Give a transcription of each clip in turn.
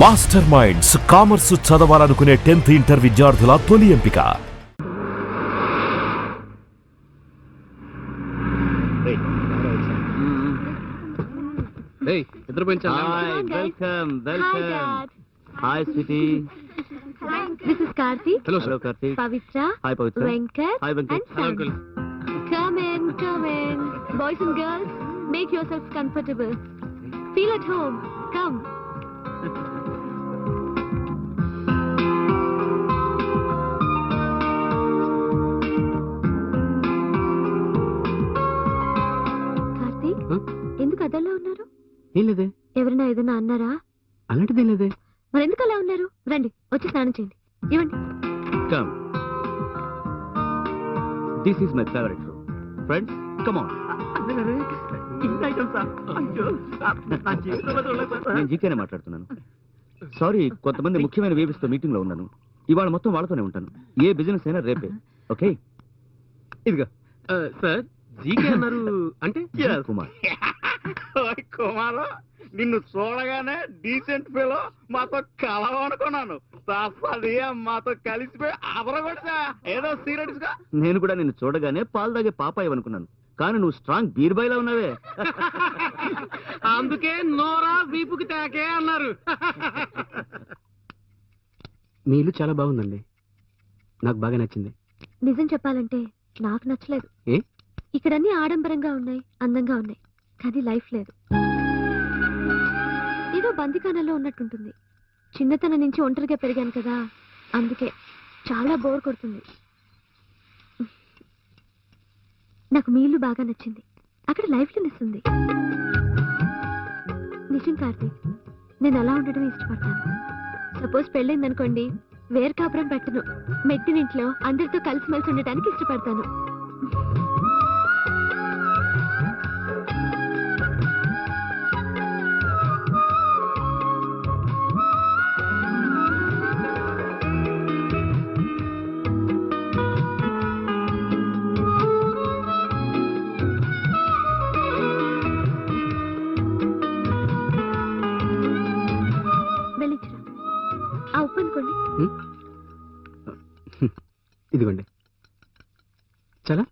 Master minds commerce చదవాలనుకునే 10th inter విద్యార్థుల తొలి ఎంపిక. Hi, sweetie. This is Karthik. Hello, sir. Hello, Karthik. Pavitra. Hi, Pavitra. Venkat. Hi, Venkat. And Sam. Hello, uncle. Come in, come in. Boys and girls, make yourselves comfortable. Feel at home. Come. Karthik, ఎందుకు అదల్లా ఉన్నారు? ఏం లేదే. ఎవరైనా ఏదైనా అన్నారా? అలాంటిదేం లేదే. మరి ఎందుకు అలా ఉన్నారు? రండి, వచ్చి స్నానం చేయండి. ఇవ్వండి. Come. This is my favorite room. Friends, come on. నేను జీకేనే మాట్లాడుతున్నాను. సారీ, కొంతమంది ముఖ్యమైన వేవ్స్తో మీటింగ్ లో ఉన్నాను. ఇవాళ మొత్తం వాళ్ళతోనే ఉంటాను. ఏ బిజినెస్ అయినా రేపే. ఓకే, ఇదిగా సార్. జీకే అన్నారు అంటే కుమార్. కుమారు, నిన్ను చూడగానే డీసెంట్ ఫెలో మాతో కలవనుకున్నాను. తప్పది మాతో కలిసిపోయి అదరగొట్టా ఏదో సీరియస్ గా. నేను కూడా నిన్ను చూడగానే పాలు తాగే పాపాయి అనుకున్నాను, కానీ నువ్వు స్ట్రాంగ్ బీర్ బాయ్లా ఉన్నావే. అందుకే నోరా వీపుకి తాకే అన్నారు. మీ ఇల్లు చాలా బాగుందండి, నాకు బాగా నచ్చింది. నిజం చెప్పాలంటే నాకు నచ్చలేదు. ఏ? ఇక్కడ అన్ని ఆడంబరంగా ఉన్నాయి, అందంగా ఉన్నాయి, కానీ లైఫ్ లేదు. ఏదో బందికానంలో ఉన్నట్టుంటుంది. చిన్నతనం నుంచి ఒంటరిగా పెరిగాను కదా, అందుకే చాలా బోర్ కొడుతుంది. నాకు మీ ఇల్లు బాగా నచ్చింది. అక్కడ లైఫ్ ఉంది. నిజం కార్తీక్, నేను అలా ఉండడం ఇష్టపడతాను. సపోజ్ పెళ్ళైందనుకోండి, వేరు కాపురం పెట్టను. మెట్టినింట్లో అందరితో కలిసిమెలిసి ఉండటానికి ఇష్టపడతాను. ఇదిగోండి. చాలా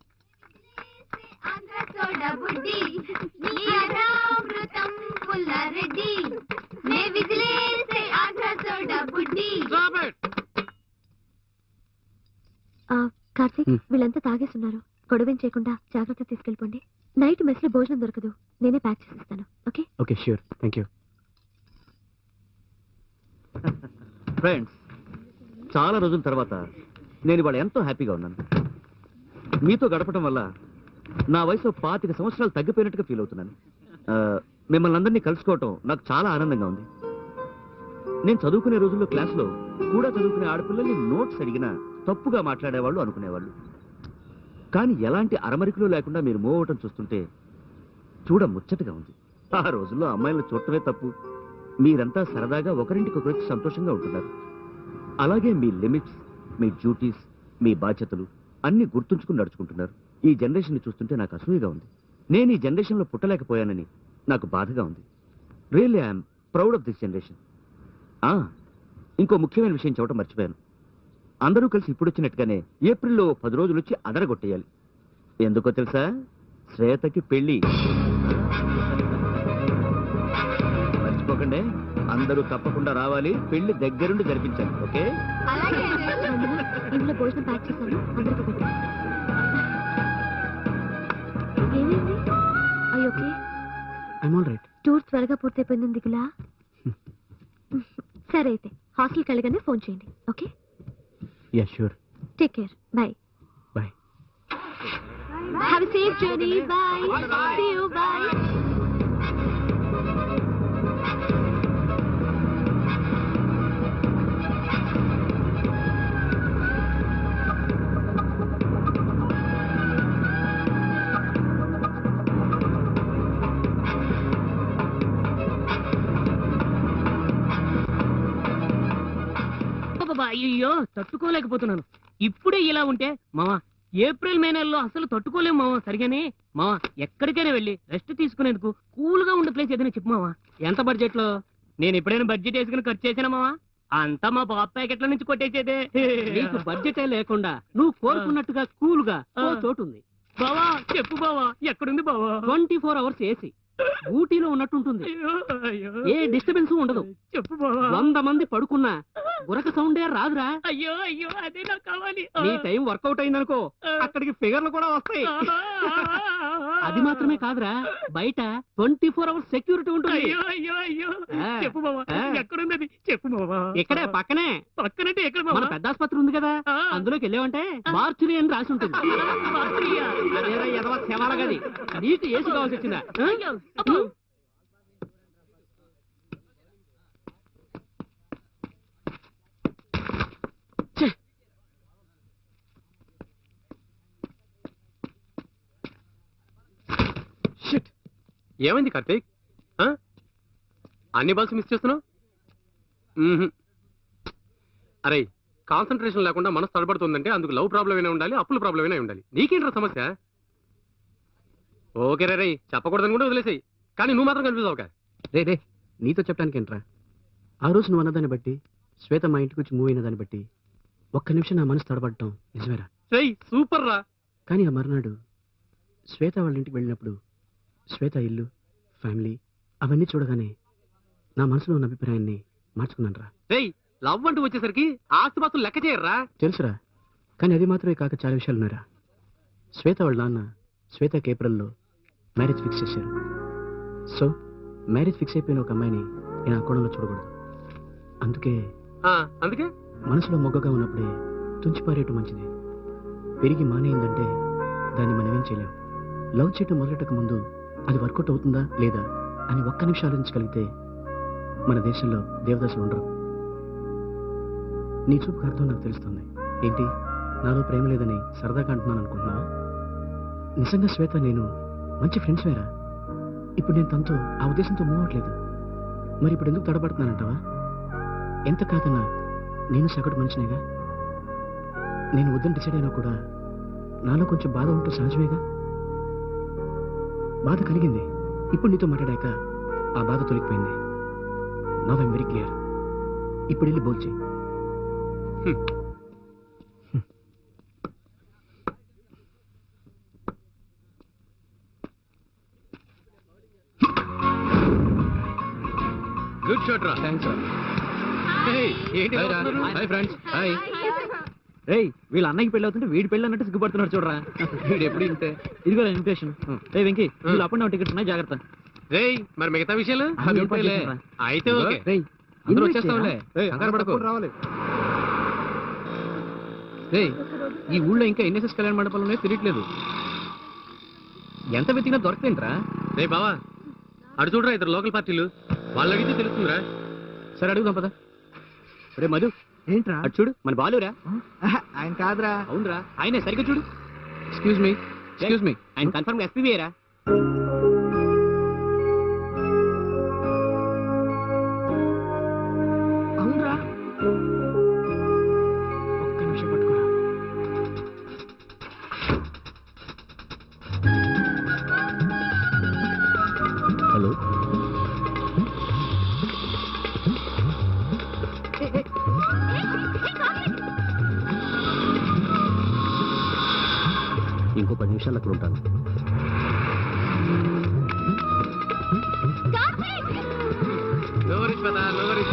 కార్తీక్, వీళ్ళంతా తాగేస్తున్నారు. గొడవేం చేయకుండా జాగ్రత్త తీసుకెళ్ళిపోండి. నైట్ మెస్ లో భోజనం దొరకదు, నేనే ప్యాక్ చేసిస్తాను. Okay? Okay, sure. Thank you. Friends, చాలా రోజుల తర్వాత నేను ఇవాళ ఎంతో హ్యాపీగా ఉన్నాను. మీతో గడపడం వల్ల నా వయసు 25 సంవత్సరాలు తగ్గిపోయినట్టుగా ఫీల్ అవుతున్నాను. మిమ్మల్ని అందరినీ కలుసుకోవటం నాకు చాలా ఆనందంగా ఉంది. నేను చదువుకునే రోజుల్లో క్లాస్లో కూడా చదువుకునే ఆడపిల్లల్ని నోట్స్ అడిగినా తప్పుగా మాట్లాడేవాళ్ళు అనుకునేవాళ్ళు. కానీ ఎలాంటి అరమరికలు లేకుండా మీరు మూవ్ అవటం చూస్తుంటే చూడ ముచ్చటగా ఉంది. ఆ రోజుల్లో అమ్మాయిలను చూడటమే తప్పు. మీరంతా సరదాగా ఒకరింటికొకరికి సంతోషంగా ఉంటున్నారు. అలాగే మీ లిమిట్స్, మీ డ్యూటీస్, మీ బాధ్యతలు అన్ని గుర్తుంచుకుని నడుచుకుంటున్నారు. ఈ జనరేషన్ చూస్తుంటే నాకు అసూయగా ఉంది. నేను ఈ జనరేషన్లో పుట్టలేకపోయానని నాకు బాధగా ఉంది. Really I'm proud of this generation. ఇంకో ముఖ్యమైన విషయం చెప్పడం మర్చిపోయాను. అందరూ కలిసి ఇప్పుడు వచ్చినట్టుగానే ఏప్రిల్లో 10 రోజులు వచ్చి అదరగొట్టేయాలి. ఎందుకో తెలుసా? శ్వేతకి పెళ్లి. మర్చిపోకండి, అందరూ తప్పకుండా రావాలి. పెళ్లి దగ్గరుండి జరిపించాలి. ఓకే? ఇంట్లో భోజనం ప్యాక్ చేశాను, అందరికీ పెట్టాను. ఏమైంది? Okay, I'm all right. Tour త్వరగా పూర్తయిపోయింది దిగులా. సరే అయితే హాస్టల్కి వెళ్ళగానే ఫోన్ చేయండి. Okay? Yeah, sure. Take care. Bye. Bye. Have a safe journey. Bye. See you. Bye. అయ్యో, తట్టుకోలేకపోతున్నాను. ఇప్పుడే ఇలా ఉంటే మావా ఏప్రిల్ మే నెలలో అసలు తట్టుకోలేము మావా. సరిగానే మావా, ఎక్కడికైనా వెళ్ళి రెస్ట్ తీసుకునేందుకు కూల్ గా ఉండే ప్లేస్ ఏదైనా చెప్పు మావా. ఎంత బడ్జెట్ లో? నేను ఎప్పుడైనా బడ్జెట్ వేసుకుని ఖర్చు చేశానా మావా? అంతా మా బాబు ప్యాకెట్ల నుంచి కొట్టేసేదే. నీకు బడ్జెటే లేకుండా నువ్వు కోరుకున్నట్టుగా కూల్ గా ఓ చోటు ఉంది. బావా చెప్పు బావా, ఎక్కడుంది బావా? 24 hours ఏసీ ఊటీలో ఉన్నట్టుంటుంది. అయ్యో, అయ్యో. ఏ డిస్టర్బెన్స్ ఉండదు. చెప్పు బావా. 100 మంది పడుకున్నా గురక సౌండే రాదురా. అయ్యో అయ్యో, అదే నాకు కావాలి. నీ టైం వర్కౌట్ అయిందనుకో అక్కడికి ఫిగర్లు కూడా వస్తాయి. అది మాత్రమే కాదురా, బయట 24 hours సెక్యూరిటీ ఉంటుంది. అయ్యో అయ్యో అయ్యో, ఆ. చెప్పు బావా, ఆ. ఎక్కడుంది అది? చెప్పు బావా. ఇక్కడే పక్కనే పక్కనంటే ఎక్కడ మన బావా? పెద్ద ఆసుపత్రి ఉంది కదా, ఆ. అందులోకి వెళ్ళావంటే మార్చురీ అని రాసి ఉంటుంది. బాత్రూయా? అదేరా ఎదవ శవాల గది. నీకు ఏసీ కావాల్సి వచ్చిందా? ఆ? అయ్యో, అబ్బో. షిట్, ఏమైంది కార్తీక్? ఆ? అన్ని బాల్స్ మిస్ చేస్తున్నావు? అరే, కాన్సన్ట్రేషన్ లేకుండా మనసు తడబడుతుందంటే అందుకు లవ్ ప్రాబ్లం అయినా ఉండాలి, అప్పుల ప్రాబ్లం అయినా ఉండాలి. నీకేంట్రా సమస్య? ఓకే రే, చెప్పకూడదని కూడా వదిలేసాయి, కానీ నువ్వు మాత్రం కన్ఫ్యూజ్ అవ్వక. రే నీతో చెప్పడానికి ఏంట్రా, ఆ రోజు నువ్వు అన్నదాన్ని బట్టి, శ్వేత మా ఇంటికి వచ్చి మూవ్ అయిన దాన్ని బట్టి ఒక్క నిమిషం నా మనసు తడబడటం నిజమేరా. రేయ్ సూపర్ రా. కానీ ఆ మర్నాడు శ్వేత వాళ్ళ ఇంటికి వెళ్ళినప్పుడు శ్వేత ఇల్లు, ఫ్యామిలీ అవన్నీ చూడగానే నా మనసులో ఉన్న అభిప్రాయాన్ని మార్చుకున్నాను రా. రేయ్, లవ్ అంటూ వచ్చేసరికి ఆస్తిపాస్తులు లెక్క చేయర్రా. తెలుసురా, కానీ అది మాత్రమే కాక చాలా విషయాలు ఉన్నారా. శ్వేత వాళ్ళ నాన్న శ్వేతకి ఏప్రిల్లో మ్యారేజ్ ఫిక్స్ చేశారు. సో మ్యారేజ్ ఫిక్స్ అయిపోయిన ఒక అమ్మాయిని నేను ఆ కోణంలో చూడకూడదు. అందుకే మనసులో మొగ్గగా ఉన్నప్పుడే తుంచిపారేయటం మంచిది. పెరిగి మానేయిందంటే దాన్ని మనం ఏం చేయలేం. లవ్ చేయటం మొదలెట్టక ముందు అది వర్కౌట్ అవుతుందా లేదా అని ఒక్క నిమిషం ఆలోచించగలిగితే మన దేశంలో దేవదాసులు ఉండరు. నీ చూపుకి అర్థం నాకు తెలుస్తుంది. ఏంటి, నాలో ప్రేమ లేదని సరదాగా అంటున్నాను అనుకుంటున్నావా? నిజంగా శ్వేత నేను మంచి ఫ్రెండ్స్ వేరా. ఇప్పుడు నేను తనతో ఆ ఉద్దేశంతో మూవ్ అవ్వట్లేదు. మరి ఇప్పుడు ఎందుకు తడబడుతున్నానంటావా? ఎంత కాదన్నా నేను సగటు మనిషినేగా. నేను వద్దని డిసైడ్ అయినా కూడా నాలో కొంచెం బాధ ఉంటూ సహజమేగా. బాధ కలిగింది, ఇప్పుడు నీతో మాట్లాడాక ఆ బాధ తొలగిపోయింది. Now I'm very clear. ఇప్పుడు వెళ్ళి బోల్ చేయి. గుడ్ షాట్ రా. థ్యాంక్స్ రా. ఏంటి హాయ్ ఫ్రెండ్స్. హాయ్. రేయ్, వీళ్ళ అన్నయ్యకి పెళ్ళి అవుతుంటే వీడి పెళ్ళి అన్నట్టు సిగ్గుపడుతున్నాడు చూడరా. వీడు ఎప్పుడు ఇంతే. ఇదిగో ఇన్విటేషన్. రే వెంకీ, వీళ్ళు అప్ అండ్ డౌన్ టికెట్స్ ఉన్నాయి, జాగ్రత్త. రేయ్, మరి మిగతా విషయాలు అవి ఏర్పాటు చేశారా? అయితే ఓకే. రేయ్, అందరూ invite వచ్చేస్తాంలే. చేయరా? కంగారు పడకు. రేయ్, ఈ ఊళ్ళో ఇంకా ఎన్ఎస్ఎస్ కళ్యాణ మండపాలు ఉన్నాయో తెలియట్లేదు. ఎంత వెతికినా దొరకతేంట్రా. రే బావా, అడు చూడరా, ఇద్దరు లోకల్ పార్టీలు, వాళ్ళు అడిగితే తెలుస్తుందిరా. సరే అడుగుదాం పద. రే మధు, ఏంట్రా? అటు చూడు, మన బాలురా. ఆయన కాదురా. అవునరా, ఆయనే, సరిగ్గా చూడు. ఎక్స్క్యూజ్ మీ, ఆయన కన్ఫర్మ్ ఎస్పీవీరా. అవునరా. ఒక్క నిమిషం పట్టుకోరా. హలో, ఇంకో 10 నిమిషాలు అక్కడ ఉంటాను. నో వరీస్ పదా, no worries.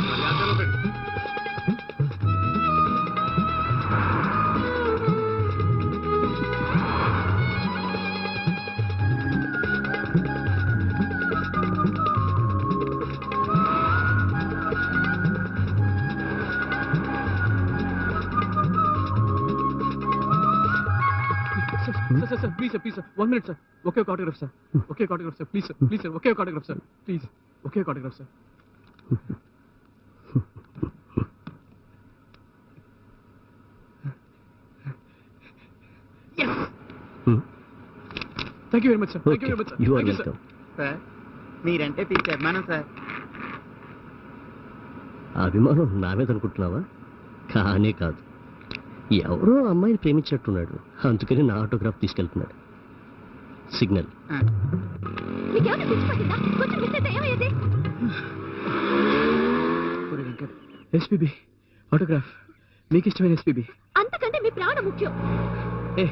Sir please 1 minute sir. ఒకే ఒక ఆటోగ్రాఫ్ సార్, ప్లీజ్ సార్, ఒకే ఒక ఆటోగ్రాఫ్ సార్, ప్లీజ్ ఒకే ఒక autograph sir. Thank you very much sir. మీరంటే పిచ్చి అభిమానం సార్. అభిమానం నా మీద అనుకుంటున్నావా? కానీ కాదు, ఎవరో అమ్మాయిని ప్రేమించినట్టున్నాడు, అందుకని నా ఆటోగ్రాఫ్ తీసుకెళ్తున్నాడు. సిగ్నల్. నీకేమైనా పిచ్చి పట్టిందా? కొంచెం మిస్ అయితే ఏమయ్యేది? SPB autograph. మీకు ఇష్టమైన ఎస్పీబీ. అంతకంటే మీ ప్రాణం ముఖ్యం. ఏ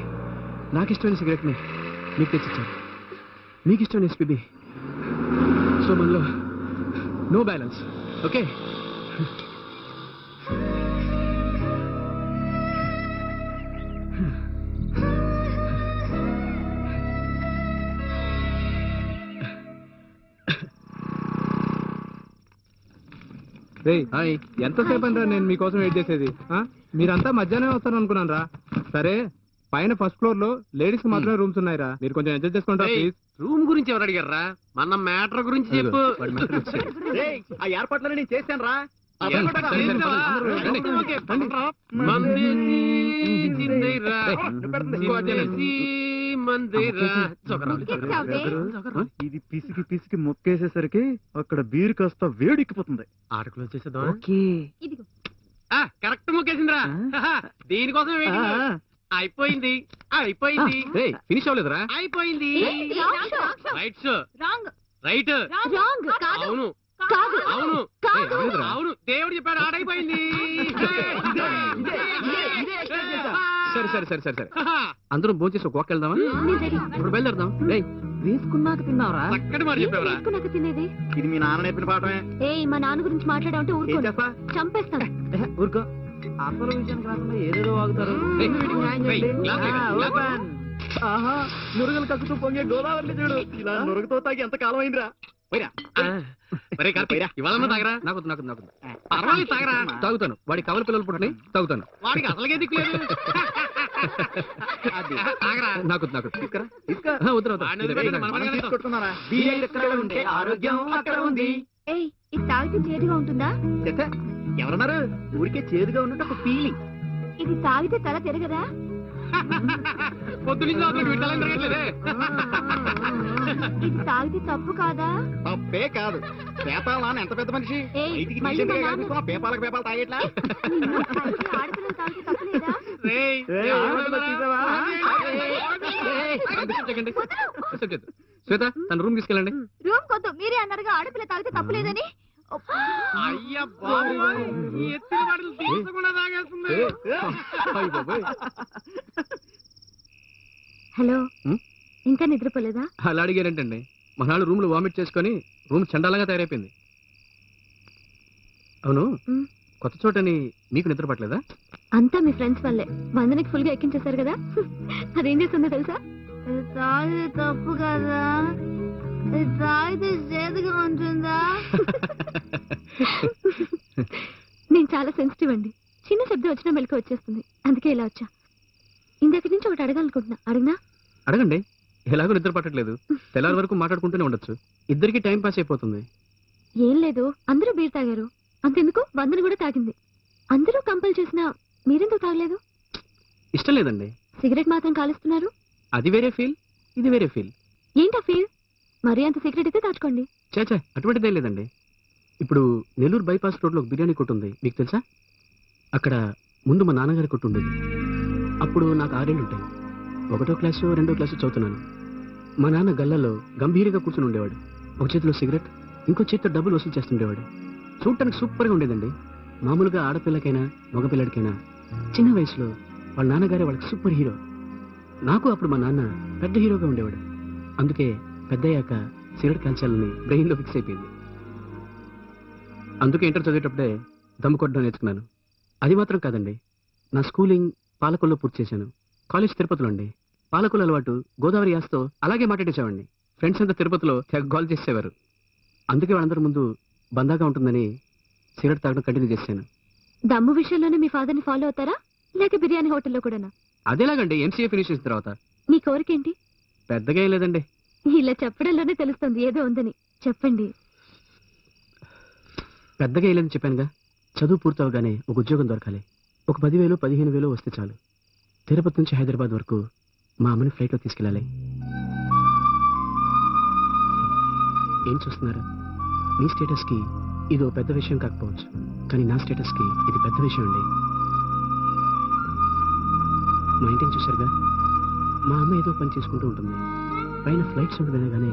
నాకు ఇష్టమైన సిగరెట్ని మీకు తెచ్చిచ్చాను. మీకు ఇష్టమైన ఎస్పీబీ. సో మనలో నో బ్యాలెన్స్. ఓకే. హాయ్, ఎంతసేపు అంటారా నేను మీకోసం వెయిట్ చేసేది? మీరంతా మధ్యాహ్నం వస్తారు అనుకున్నాను రా. సరే, పైన ఫస్ట్ ఫ్లోర్ లో లేడీస్ కి మాత్రమే రూమ్స్ ఉన్నాయిరా, మీరు కొంచెం ఎంజాయ్ చేసుకుంటారా ప్లీజ్? రూమ్ గురించి ఎవరు అడిగారా? మన మ్యాటర్ గురించి చెప్పు. ఆ ఏర్పాట్లని నేను చేశాను రా. ఇది పిసికి పిసికి మొక్కేసేసరికి అక్కడ బీరు కాస్త వేడెక్కిపోతుంది. ఆటకులు వచ్చేసేద్దాం. కరెక్ట్ మొక్కేసిందిరా. దీనికోసం అయిపోయింది అయిపోయింది. ఫినిష్ అవ్వలేదురా? అయిపోయింది. Right right. అవును కాదు అవును కాదు. అవును, దేవుడు చెప్పాడు ఆడైపోయింది. సరే సరే సరే సరే సరే అందరం భోంచేసి ఒక వాక్ వెళ్దామా? ఇప్పుడు బయలుదేరదాం. వేసుకున్నాక తిన్నావరా? చక్కటి మాట చెప్పావురా. నాకు తినేది ఇది మీ నాన్న నేర్పిన పాఠమే. మా నాన్న గురించి మాట్లాడామంటే ఏం ఊరుకో, చేస్తా? చంపేస్తాను. ఊరుకో. అసలు విషయానికి రాకుండా ఏదేదో వాగుతారు. నురుగులు కక్కుతూ పొంగే గోదావరి చూడు. ఇలా నురుగుతో తాగి ఎంత కాలం అయిందిరా. ఇవాళ తాగరా? నాకు నాకు నాకు పర్వాలేదు తాగరా. తాగుతాను. వాడి కవల పిల్లలు పుట్టని తాగుతాను. వాడికి అసలుగే దిక్కులేదు. తాగరా. నాకు నాకు తీసుకొట్టుకున్నారా? బియ్యం ఎక్కడ ఉంటే ఆరోగ్యం అక్కడ ఉంది. ఏయ్, ఇది తాగితే చేదుగా ఉంటుందా? ఎవరన్నారు? ఊరికే చేదుగా ఉన్నట్టు ఒక ఫీలింగ్. ఇది తాగితే తల తిరగదా? పొద్దు నుంచి విట్టాలని తిరగట్లేదే. ఇది తాగితే తప్పు కాదా? తప్పే కాదు. పేపాల నాన్న ఎంత పెద్ద మనిషి. ఏయ్, బయటికి మళ్ళీ తీసేందుకే మా నాన్న- కనిపిస్తున్నా, పేపాలకు పేపాలు తాగేట్లా? ఆడపిల్లలు తాగితే తప్పలేదా? రేయ్, శ్వేత తన రూమ్ తీసుకెళ్ళండి. రూమ్ కొద్దు, మీరే అన్నారుగా ఆడపిల్ల తాగితే తప్పలేదని. అయ్యా బాబోయ్, ఈ ఎత్తిన వాటిని తీర్చకుండా తాగేస్తుంది. హలో, ఉమ్? ఇంకా నిద్రపోలేదా? అలా అడిగారేంటండి? మనాడు రూమ్ లో వామిట్ చేసుకొని రూమ్ చండాలంగా తయారైపోయింది. అవును, ఉమ్. కొత్త చోటని మీకు నిద్ర పట్టలేదా? అంతా మీ ఫ్రెండ్స్ వల్లే. వందనికి ఫుల్ గా ఎక్కించేశారు కదా. అదేం చేస్తుందో తెలుసా? తాగితే తప్పు కదా, తాగితే చేదుగా ఉంటుందా? నేను చాలా సెన్సిటివ్ అండి. చిన్న శబ్దం వచ్చినా మెలకు వచ్చేస్తుంది. అందుకే ఇలా వచ్చా. ఇందక్కడి నుంచి ఒకటి అడగాలనుకుంటున్నా. అడిగినా? అడగండి. ఎలాగో నిద్ర పట్టట్లేదు. తెల్లారి వరకు మాట్లాడుకుంటూనే ఉండొచ్చు. ఇద్దరికి టైం పాస్ అయిపోతుంది. ఏం లేదు, అందరూ బీర్ తాగారు. అంతెందుకు వందన కూడా తాగింది. అందరూ కంపల్ చేసినా మీరెందుకు తాగలేదు? ఇష్టం లేదండి. సిగరెట్ మాత్రం కాలుస్తున్నారు. అది వేరే ఫీల్, ఇది వేరే ఫీల్. ఏంటా ఫీల్? మరీ అంత సిగరెట్ అయితే దాచుకోండి. చేచా అటువంటిదేం లేదండి. ఇప్పుడు నెల్లూరు బైపాస్ రోడ్లో ఒక బిర్యానీ కొట్టు ఉంది, మీకు తెలుసా? అక్కడ ముందు మా నాన్నగారి కొట్టు ఉండేది. అప్పుడు నాకు 6 ఏళ్ళు ఉంటాయి. 1వ క్లాసు 2వ క్లాసు చదువుతున్నాను. మా నాన్న గల్లలో గంభీరంగా కూర్చుని ఉండేవాడు. ఒక చేతిలో సిగరెట్, ఇంకో చేతితో డబ్బులు వసూలు చేస్తుండేవాడు. చూడటానికి సూపర్గా ఉండేదండి. మామూలుగా ఆడపిల్లకైనా మగపిల్లడికైనా చిన్న వయసులో వాళ్ళ నాన్నగారే వాళ్ళకి సూపర్ హీరో. నాకు అప్పుడు మా నాన్న పెద్ద హీరోగా ఉండేవాడు. అందుకే పెద్దయ్యాక సిగరెట్ కాల్చాలని బ్రెయిన్లో ఫిక్స్ అయిపోయింది. అందుకే ఇంటర్ చదివేటప్పుడే దమ్ము కొట్టడం నేర్చుకున్నాను. అది మాత్రం కాదండి, నా స్కూలింగ్ పాలకొల్లో పూర్తి చేశాను. కాలేజ్ తిరుపతిలో అండి. పాలకొల్లు అలవాటు గోదావరి యాసతో అలాగే మాట్లాడేసేవాడిని. ఫ్రెండ్స్ అంతా తిరుపతిలో తెగ గోల్ చేసేవారు. అందుకే వాళ్ళందరి ముందు బందాగా ఉంటుందని సిగరెట్ తాగడం కంటిన్యూ చేశాను. దమ్ము విషయంలోనే మీ ఫాదర్ని ఫాలో అవుతారా, లేక బిర్యానీ హోటల్లో కూడానా? అదేలాగండి, ఎంసీఏ ఫినిష్ చేసిన తర్వాత. మీ కోరికేంటి? పెద్దగా ఏం లేదండి. ఇలా చెప్పడంలోనే తెలుస్తుంది ఏదో ఉందని. చెప్పండి. పెద్దగా ఏం లేదని చెప్పానుగా. చదువు పూర్తవగానే ఒక ఉద్యోగం దొరకాలి. ఒక 10,000 15,000 వస్తే చాలు. తిరుపతి నుంచి హైదరాబాద్ వరకు మా అమ్మని ఫ్లైట్లో తీసుకెళ్ళాలి. ఏం చూస్తున్నారు? మీ స్టేటస్కి ఇది పెద్ద విషయం కాకపోవచ్చు, కానీ నా స్టేటస్కి ఇది పెద్ద విషయం అండి. మా ఇంటిని చూశారుగా. మా అమ్మ ఏదో పని చేసుకుంటూ ఉంటుంది. పైన ఫ్లైట్ సౌండ్ వినగానే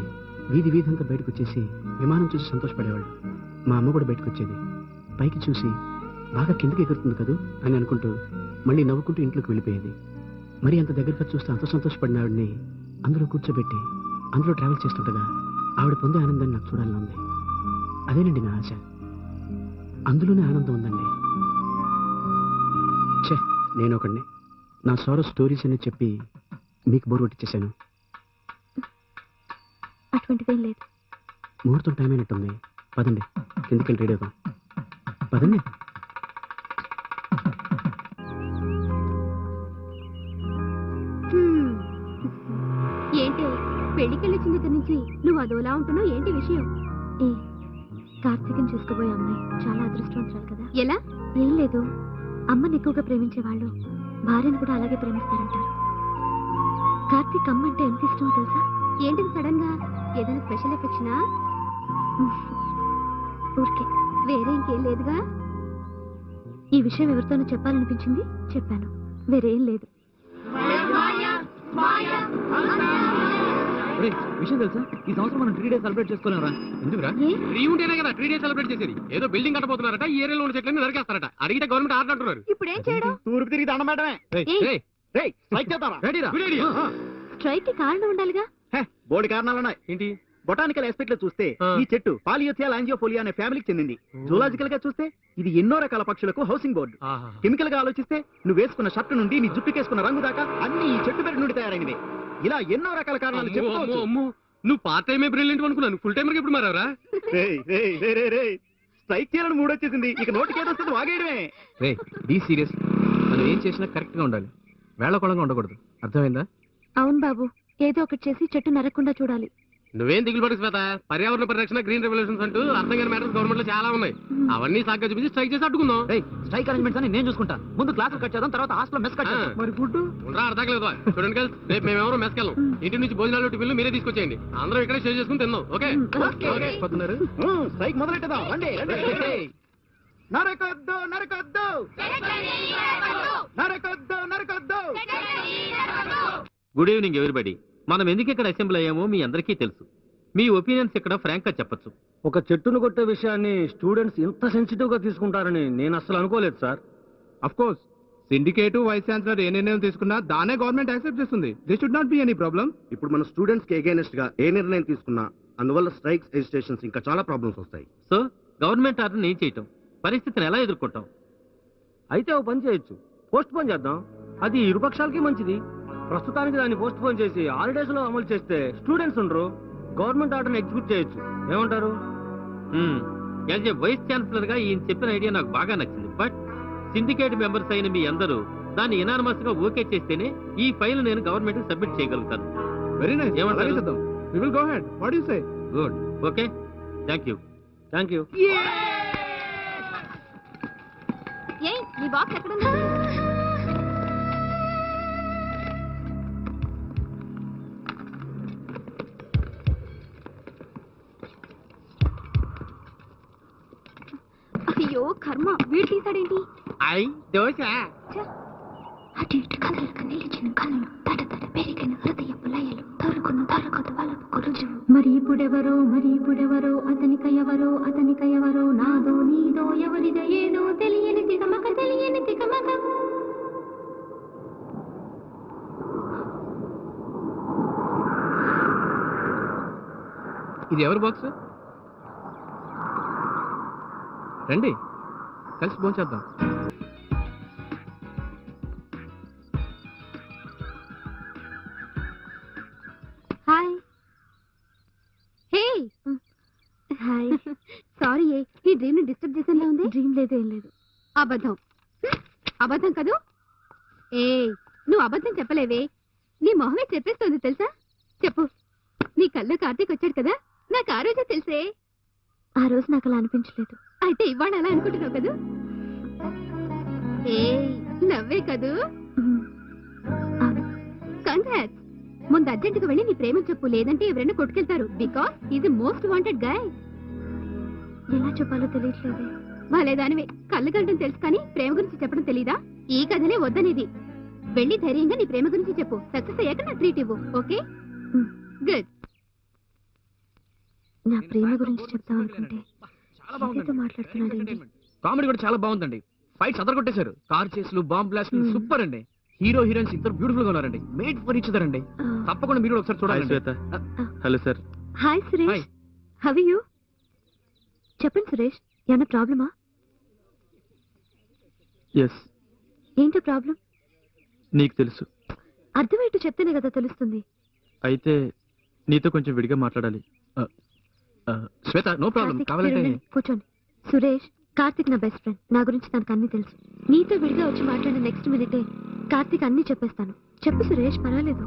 వీధి వీధంతా బయటకు వచ్చేసి విమానం చూసి సంతోషపడేవాళ్ళు. మా అమ్మ కూడా బయటకు వచ్చేది. పైకి చూసి బాగా కిందకి ఎగురుతుంది కదూ అని అనుకుంటూ మళ్ళీ నవ్వుకుంటూ ఇంట్లోకి వెళ్ళిపోయేది. మరి అంత దగ్గరగా చూస్తే అంత సంతోషపడిన ఆవిడని అందులో కూర్చోబెట్టి అందులో ట్రావెల్ చేస్తుండగా ఆవిడ పొందే ఆనందాన్ని నాకు చూడాలని ఉంది. అదేనండి నా ఆశ. అందులోనే ఆనందం ఉందండి. ఛే, నేను ఒకడిని నా సారో స్టోరీస్ అని చెప్పి మీకు బోర్ కొట్టించేశాను. అటువంటిదేం లేదు. ముహూర్తం టైం అయినట్టుంది. పదండి, కిందకి వెళ్ళి రెడీ అవుదాం. పదండి. ఏంటి పెళ్లికెళ్ళొచ్చిన దగ్గర నుంచి నువ్వు అదోలా ఉంటున్నావు? ఏంటి విషయం? ఏ కార్తీకం చూసుకోబోయే అమ్మాయి చాలా అదృష్టవంతురాలు కదా. ఎలా? ఏం లేదు, అమ్మని ఎక్కువగా ప్రేమించే వాళ్ళు భార్యను కూడా అలాగే ప్రేమిస్తారంటారు. కార్తీక్ అమ్మ అంటే ఎంత ఇష్టమో తెలుసా? ఏంటిది సడన్ గా? ఏదైనా స్పెషల్ ఎఫెక్షనా? ఊరికే, వేరే ఇంకేం లేదుగా. ఈ విషయం ఎవరితోనూ చెప్పాలనిపించింది, చెప్పాను. వేరేం లేదు. విషయం తెలుసా, ఈ సంవత్సరం మనం 3 days సెలబ్రేట్ చేసుకోలేమరా? ఎందుకురా? ట్రీ ఉంటేనే కదా 3 days సెలబ్రేట్ చేసేది. ఏదో బిల్డింగ్ కట్టబోతున్నారట, ఈ ఏరియాలో ఉన్న చెట్లన్నీ నరికేస్తారట. అడిగితే గవర్నమెంట్ ఆర్డర్ అంటున్నారు. ఇప్పుడు ఏం చేయడం? తూర్పు తిరిగి దండం మేడమే. స్ట్రైక్ కి కారణం ఉండాలిగా. బోడి కారణాలున్నాయి. ఏంటి? బొటానికల్ ఆస్పెక్ట్ లో చూస్తే ఈ చెట్టు పాలియోథియల్ యాంజియోఫోలియా అనే ఫ్యామిలీకి చెందింది. జూలాజికల్ గా చూస్తే ఇది ఎన్నో రకాల పక్షులకు హౌసింగ్ బోర్డు. కెమికల్ గా ఆలోచిస్తే నువ్వు వేసుకున్న షర్ట్ నుండి నీ జుట్టుకేసుకున్న రంగు దాకా అన్ని ఈ చెట్టు పేరు నుండి తయారైనవి. ఇలా ఎన్నో రకాల కారణాలు చెప్పుకోవచ్చు. నువ్వు పార్ట్ టైమే బ్రిలియంట్ అనుకున్నాను, ఫుల్ టైమర్ ఎప్పుడు మారారా? స్ట్రైక్ చేయాలని మూడు వచ్చేసింది, ఇక నోటికి ఏదొస్తుంది వాగేయడమే. రే, బీ సీరియస్. మనం ఏం చేసినా కరెక్ట్ గా ఉండాలి, వేళకోళంగా ఉండకూడదు. అర్థమైందా? అవును బాబు, ఏదో ఒకటి చేసి చెట్టు నరకకుండా చూడాలి. నువ్వేం దిగులు పడకు శ్వేత. పర్యావరణ పరిరక్షణ, గ్రీన్ రెవల్యూషన్స్ అంటూ అర్థం కాని మ్యాటర్స్ గవర్నమెంట్ లో చాలా ఉన్నాయి. అవన్నీ సాగ్గా చూపించి స్ట్రైక్ చేసి అడ్డుకుందాం. స్ట్రైక్ అరేంజ్మెంట్స్ అని నేను చూసుకుంటా. ముందు క్లాసులు కట్ చేద్దాం, తర్వాత హాస్టల్ మెస్ కట్ చేద్దాం. మరి ఫుడ్ ఉండరా? అర్థం లేదు చూడండి గర్ల్స్, రేపు మేమెవరో మెస్కి వెళ్ళాం. ఇంటి నుంచి భోజనాలు టిఫిన్లు మీరే తీసుకొచ్చేయండి. అందరం ఇక్కడే షేర్ చేసుకుని తిందాం. ఓకే? స్ట్రైక్ మొదలెట్టదాం. రండి నరకొద్దు నరకొద్దు నరకొద్దు నరకొద్దు. Good evening everybody. మనం ఎందుకు ఇక్కడ అసెంబ్లీ అయ్యామో మీ అందరికీ తెలుసు. మీ ఒపీనియన్స్ ఇక్కడ ఫ్రాంక్ గా చెప్పొచ్చు. ఒక చెట్టును కొట్టే విషయాన్ని స్టూడెంట్స్ ఇంత సెన్సిటివ్ గా తీసుకుంటారని నేను అసలు అనుకోలేదు sir. Of course, syndicate vice chancellor ఏ నిర్ణయం తీసుకున్నా దానే గవర్నమెంట్ యాక్సెప్ట్ చేస్తుంది. This should not be any problem. ఇప్పుడు మన స్టూడెంట్స్ కి అగైనెస్ట్ గా ఏ నిర్ణయం తీసుకున్నా అందువల్ల స్ట్రైక్స్, ఎజిటేషన్స్ ఇంకా చాలా ప్రాబ్లమ్స్ వస్తాయి. సో గవర్నమెంట్ ఆర్డర్ ఏం చేయటం, పరిస్థితిని ఎలా ఎదుర్కొంటాం? అయితే ఓ పని చేయొచ్చు, పోస్ట్ పోన్ చేద్దాం. అది ఇరుపక్షాలకి మంచిది. ప్రస్తుతానికి దాన్ని పోస్ట్ పోన్ చేసి హాలిడేస్ లో అమలు చేస్తే స్టూడెంట్స్ ఉండరు, గవర్నమెంట్ ఆర్డర్ని ఎగ్జిక్యూట్ చేయొచ్చు. ఏమంటారు? యాజ్ ఏ వైస్ ఛాన్సలర్ గా ఈయన చెప్పిన ఐడియా నాకు బాగా నచ్చింది. బట్ సిండికేట్ మెంబర్స్ అయిన మీ అందరూ దాన్ని ఎనానమస్ గా ఓకే చేస్తేనే ఈ ఫైల్ నేను గవర్నమెంట్ కి సబ్మిట్ చేయగలుగుతాను. Very nice. ఏమంటారు? We will go ahead. What do you say? Good. Okay, thank you. Thank you. ఏ నీ బాక్స్ ఎక్కడుంది? అయ్యో కర్మ, వీడు తీసాడేంటి? దోశ అటు ఇటు కదలకు నిలిచిన కన్నులు, తట తట పెరిగిన హృదయపు లయలు, తొరుకున్న తరగత వలపు కురుజువు. మరి ఇప్పుడెవరో అతనికయవరో నాదో నీదో ఎవరిదో ఏదో తెలియని తికమక. ఇది ఎవరి బాక్స్? రండి కలిసి భోంచేద్దాం. హాయ్. Hey hi. సారీ, ఈ డ్రీమ్ ని డిస్టర్బ్ చేసేలా ఉంది. డ్రీమ్ లేదు, ఏం లేదు. అబద్ధం కదూ? ఏ నువ్వు అబద్ధం చెప్పలేవే, నీ మొహమే చెప్పేస్తుంది తెలుసా. చెప్పు, నీ కళ్ళ కార్తీక్ వచ్చాడు కదా, నాకు ఆ రోజే తెలుసే. ఆ రోజు నాకు అలా అనిపించలేదు. అయితే ఇవాళ అలా అనుకుంటున్నావు కదూ? ఏ నవ్వే కదూ? కంగ్రాట్స్. ముందు అర్జెంటుగా వెళ్ళి నీ ప్రేమ చెప్పు, లేదంటే ఎవరైనా కొట్టుకెళ్తారు. Because is most wanted guy. ఎలా చెప్పాలో తెలియట్లేదు. వాళ్ళేదానివే, కళ్ళు గంటం తెలుసు కానీ ప్రేమ గురించి చెప్పడం తెలీదా? ఈ కథనే వద్దనేది. వెళ్ళి ధైర్యంగా నీ ప్రేమ గురించి చెప్పు. సక్సెస్ అయ్యాక నా ట్రీట్ ఇవ్వు. ఓకే? గుడ్. నా ప్రేమ గురించి చెప్తాం అనుకుంటే మాట్లాడుతున్నాడు. కామెడీ కూడా చాలా బాగుందండి. ఫైట్స్ అదరగొట్టేశారు. కార్ చేస్లు, బాంబ్ బ్లాస్ట్లు సూపర్ అండి. హీరో హీరోయిన్స్ ఇద్దరు బ్యూటిఫుల్ గా ఉన్నారండి. మేడ్ ఫర్ ఈచ్ అదర్ అండి. తప్పకుండా మీరు ఒకసారి చూడాలి. Shweta. Hello sir. Hi Suresh, how are you? చెప్పండి సురేష్, ఏమైనా ప్రాబ్లమా? ఎస్. ఏంటో ప్రాబ్లం? నీకు తెలుసు. అర్థమేంటో చెప్తేనే కదా తెలుస్తుంది. అయితే నీతో కొంచెం విడిగా మాట్లాడాలి. శ్వేత, నో ప్రాబ్లం. కార్తీక్, కావాలంటే మీరు ఉండండి, కూర్చోండి. సురేష్, కార్తీక్ నా బెస్ట్ ఫ్రెండ్. నా గురించి తనకు అన్ని తెలుసు. నీతో విడిగా వచ్చి మాట్లాడిన నెక్స్ట్ మినిటే కార్తీక్ అన్ని చెప్పేస్తాను. చెప్పు సురేష్, పర్వాలేదు.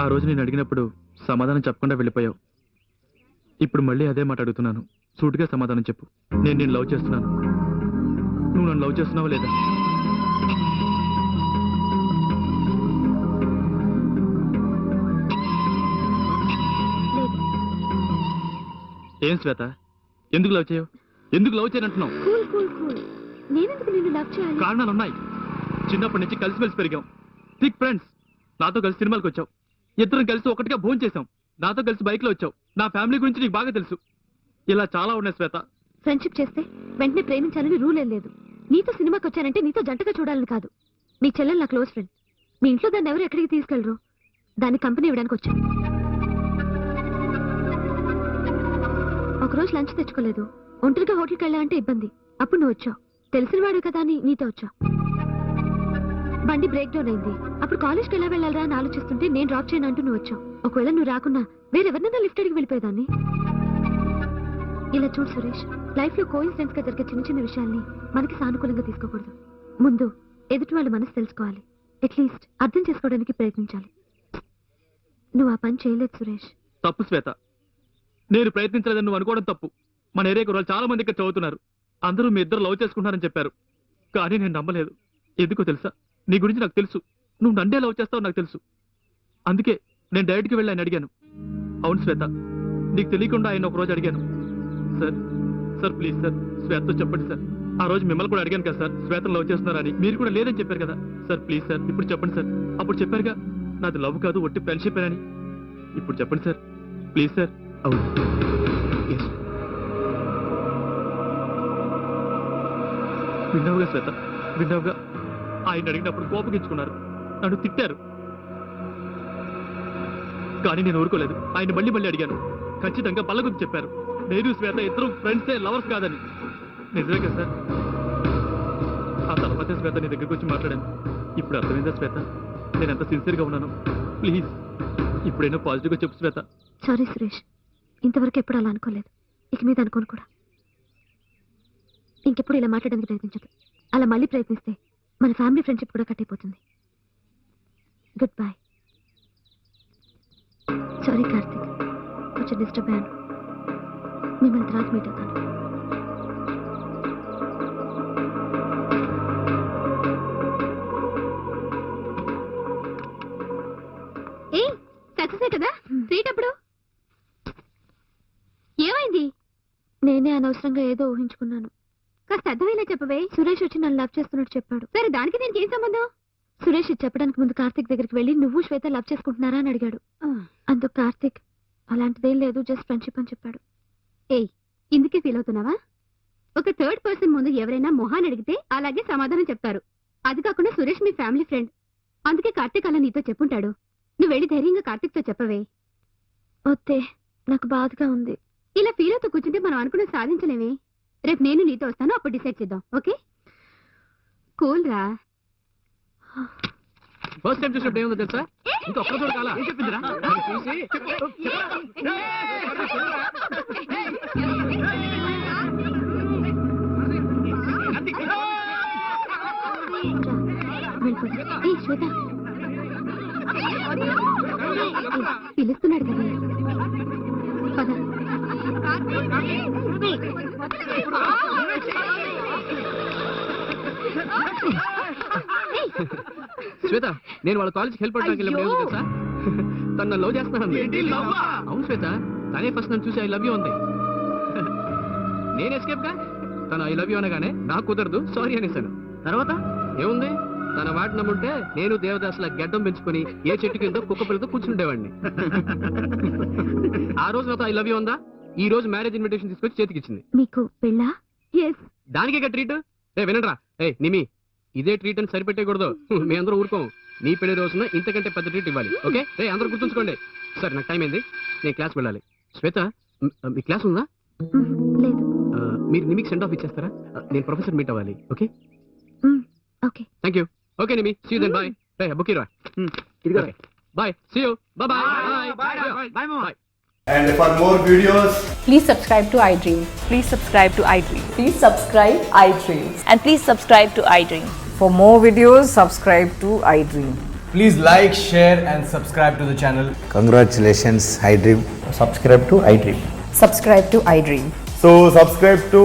ఆ రోజు నేను అడిగినప్పుడు సమాధానం చెప్పకుండా వెళ్ళిపోయావు. ఇప్పుడు మళ్ళీ అదే మాట అడుగుతున్నాను. సూటిగా సమాధానం చెప్పు. నేను లవ్ చేస్తున్నాను. నువ్వు నన్ను లవ్ చేస్తున్నావా లేదా? లేదు. ఏం శ్వేత, ఎందుకు లవ్ చేయవు? ఎందుకు లవ్ చేయనంటున్నావు? Cool cool cool. నేనెందుకు నిన్ను లవ్ చేయాలి? కారణాలు ఉన్నాయి. చిన్నప్పటి నుంచి కలిసిమెలిసి పెరిగాం. Thick friends. నాతో కలిసి సినిమాలకు వచ్చావు. ఇద్దరం కలిసి ఒకటిగా భోజనం చేశాం. నాతో కలిసి బైక్ లో వచ్చావు. నా ఫ్యామిలీ గురించి నీకు బాగా తెలుసు. ఇలా చాలా ఉన్నాయి శ్వేత. ఫ్రెండ్షిప్ చేస్తే వెంటనే ప్రేమించాలని రూల్ ఏం లేదు. నీతో సినిమాకి వచ్చానంటే నీతో జంటగా చూడాలని కాదు. నీ చెల్లెలు నా క్లోజ్ ఫ్రెండ్. మీ ఇంట్లో దాన్ని ఎవరు ఎక్కడికి తీసుకెళ్లరు. దాన్ని కంపెనీ ఇవ్వడానికి వచ్చాను. ఒకరోజు లంచ్ తెచ్చుకోలేదు. ఒంటరిగా హోటల్కి వెళ్ళా అంటే ఇబ్బంది. అప్పుడు నువ్వు వచ్చావు. తెలిసినవాడు కదా అని నీతో వచ్చావు. బండి బ్రేక్ డౌన్ అయింది. అప్పుడు కాలేజ్కి ఎలా వెళ్ళాలరా అని ఆలోచిస్తుంటే నేను డ్రాప్ చేయను అంటూ నువ్వు వచ్చావు. ఒకవేళ నువ్వు రాకున్నా వేరెవరినైనా లిఫ్ట్ అడిగి వెళ్ళిపోయేదాన్ని. ఇలా చూడు సురేష్, లైఫ్ లో కోఇన్సిడెంట్స్ గా జరిగే చిన్న చిన్న విషయాల్ని మనకి సానుకూలంగా తీసుకోకూడదు. ముందు ఎదుటి వాళ్ళ మనసు తెలుసుకోవాలి. అట్లీస్ట్ అర్థం చేసుకోవడానికి ప్రయత్నించాలి. నువ్వు ఆ పని చేయలేదు సురేష్. తప్పు శ్వేత. నేను ప్రయత్నించలేదని నువ్వు అనుకోవడం తప్పు. మన ఏరియా కుర్రాళ్ళు చాలా మంది ఇక్కడ చదువుతున్నారు. అందరూ మీ ఇద్దరు లవ్ చేసుకుంటారని చెప్పారు. కానీ నేను నమ్మలేదు. ఎందుకో తెలుసా? నీ గురించి నాకు తెలుసు. నువ్వు నన్నే లవ్ చేస్తావు నాకు తెలుసు. అందుకే నేను డైరెక్ట్కి వెళ్ళి ఆయన అడిగాను. అవును శ్వేత, నీకు తెలియకుండా ఆయన ఒక రోజు అడిగాను. సార్ సార్ ప్లీజ్ సార్, శ్వేతతో చెప్పండి సార్. ఆ రోజు మిమ్మల్ని కూడా అడిగాను కదా సార్, శ్వేతను లవ్ చేస్తున్నారని. మీరు కూడా లేదని చెప్పారు కదా సార్. ప్లీజ్ సార్ ఇప్పుడు చెప్పండి సార్. అప్పుడు చెప్పారుగా నాది లవ్ కాదు, ఒట్టి ఫ్రెండ్షిప్ అని. ఇప్పుడు చెప్పండి సార్ ప్లీజ్ సార్. అవును. విన్నావుగా శ్వేత, విన్నావుగా. ఆయన అడిగినప్పుడు కోపగించుకున్నారు, నన్ను తిట్టారు. కానీ నేను ఊరుకోలేదు. ఆయన మళ్ళీ మళ్ళీ అడిగాను. ఖచ్చితంగా పళ్ళ గురించి చెప్పారు. నేను శ్వేత ఇద్దరు ఫ్రెండ్సే, లవర్స్ కాదని. నిజమే కదా సార్? ఆ తర్వాత శ్వేత నీ దగ్గరికి వచ్చి మాట్లాడాను. ఇప్పుడు అర్థమైందా శ్వేత నేను ఎంత సిన్సియర్గా ఉన్నాను? ప్లీజ్ ఇప్పుడైనా పాజిటివ్గా చెప్పు శ్వేత. సారీ సురేష్, ఇంతవరకు ఎప్పుడు అలా అనుకోలేదు. ఇక మీద అనుకోను కూడా. ఇంకెప్పుడు ఇలా మాట్లాడడానికి ప్రయత్నించదు. అలా మళ్ళీ ప్రయత్నిస్తే మన ఫ్యామిలీ ఫ్రెండ్షిప్ కూడా కట్ అయిపోతుంది. Good bye. సారీ కార్తీక్, కొంచెం డిస్టర్బ్ అయ్యాను. మిమ్మల్ని తర్వాత మీట్ అవుతాను. ఏ సక్సెస్ కదా ట్రీట్ అప్పుడు? ఏమైంది? నేనే అనవసరంగా ఏదో ఊహించుకున్నాను. కాస్త అర్థమైనా చెప్పవే. సురేష్ వచ్చి నన్ను లవ్ చేస్తున్నట్టు చెప్పాడు. సరే దానికి దీనికి ఏం సంబంధం? సురేష్ ఇది చెప్పడానికి ముందు కార్తీక్ దగ్గరికి వెళ్ళి నువ్వు శ్వేత లవ్ చేసుకుంటున్నారా అని అడిగాడు. అందుకు కార్తీక్ అలాంటిదేం లేదు, జస్ట్ ఫ్రెండ్షిప్ అని చెప్పాడు. ఏయ్, ఇందుకే ఫీల్ అవుతున్నావా? ఒక థర్డ్ పర్సన్ ముందు ఎవరైనా మొహాన్ని అడిగితే అలాగే సమాధానం చెప్తారు. అది కాకుండా సురేష్ మీ ఫ్యామిలీ ఫ్రెండ్. అందుకే కార్తీక్ అలా నీతో చెప్పుంటాడు. నువ్వు వెళ్ళి ధైర్యంగా కార్తీక్తో చెప్పవే. వద్దే, నాకు బాధగా ఉంది. ఇలా ఫీల్ అవుతూ కూర్చుంటే మనం అనుకున్న సాధించలేమే. రేపు నేను నీతో వస్తాను, అప్పుడు డిసైడ్ చేద్దాం. ఓకే? కూల్ రా. ఫస్ట్ టైం చూసినప్పుడు ఏముందో తెలుసా? ఇంకా ఒక్క చోట కాలా ఏం చెప్పిందిరా? చూసి శ్వేత పిలుస్తున్నాడు కదా, పద. శ్వేత, నేను వాళ్ళ కాలేజ్కి హెల్ప్ అవడానికి వెళ్ళినప్పుడు ఏముందో తెలుసా? తను లవ్ చేస్తున్నాను. అవును శ్వేత, తనే ఫస్ట్ నన్ను చూసి ఐ లవ్ యూ ఉంది. నేను ఎస్కేప్ గా తను ఐ లవ్ యూ అనగానే నాకు కుదరదు, సారీ అనేసాను. తర్వాత ఏముంది, తన మాట నమ్ముంటే నేను దేవదాసుల గడ్డం పెంచుకొని ఏ చెట్టు కింద కుక్క పిల్లతో కూర్చుండేవాడిని. ఆ రోజు నాతో ఐ లవ్ యూ ఉందా? ఈ రోజు మ్యారేజ్ ఇన్విటేషన్ తీసుకొచ్చి చేతికి ఇచ్చింది. మీకు పెళ్ళా? ఎస్. దానికే ట్రీట్. వినండ్రా, నిమి ఇదే ట్రీట్ అని సరిపెట్టేకూడదు. మీ అందరూ ఊరుకోం. నీ పెళ్లి రోజున ఇంతకంటే పెద్ద ట్రీట్ ఇవ్వాలి. ఓకే అందరూ గుర్తుంచుకోండి. సరే నాకు టైం అయింది, నేను క్లాస్ వెళ్ళాలి. శ్వేత, మీ క్లాస్ ఉందా? లేదు. మీరు నిమికి సెండ్ ఆఫ్ ఇచ్చేస్తారా? నేను ప్రొఫెసర్ మీట్ అవ్వాలి. Okay okay. Thank you. Okay నిమి, see you then. Bye. Book ఇరా. ఇదిగో. Bye, see you. Bye. Bye. And for more videos, Please subscribe to iDream. Please subscribe to iDream. Please subscribe iDream. And please subscribe to iDream. For more videos, subscribe to iDream. please like, share and subscribe to the channel. Congratulations, iDream. Subscribe to iDream. Subscribe to iDream. So subscribe to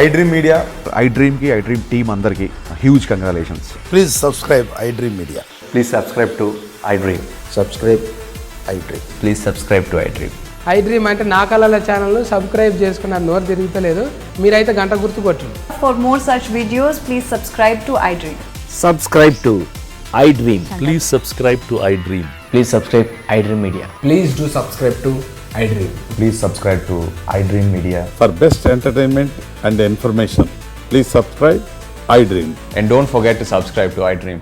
iDream Media. iDream కి iDream team అందరికి huge congratulations. Please subscribe iDream Media. Please subscribe to iDream. Subscribe iDream. Please subscribe to iDream. iDream అంటే నా కళల channel subscribe చేసుకున్న నోరు తిరుగుతలేదు. మీరైతే గంట గుర్తు కొట్టండి. For more such videos, please subscribe to iDream. Subscribe to iDream. Please subscribe to iDream. Please subscribe iDream Media. Please do subscribe to iDream. Please subscribe to iDream Media. For best entertainment and information, please subscribe iDream. And don't forget to subscribe to iDream.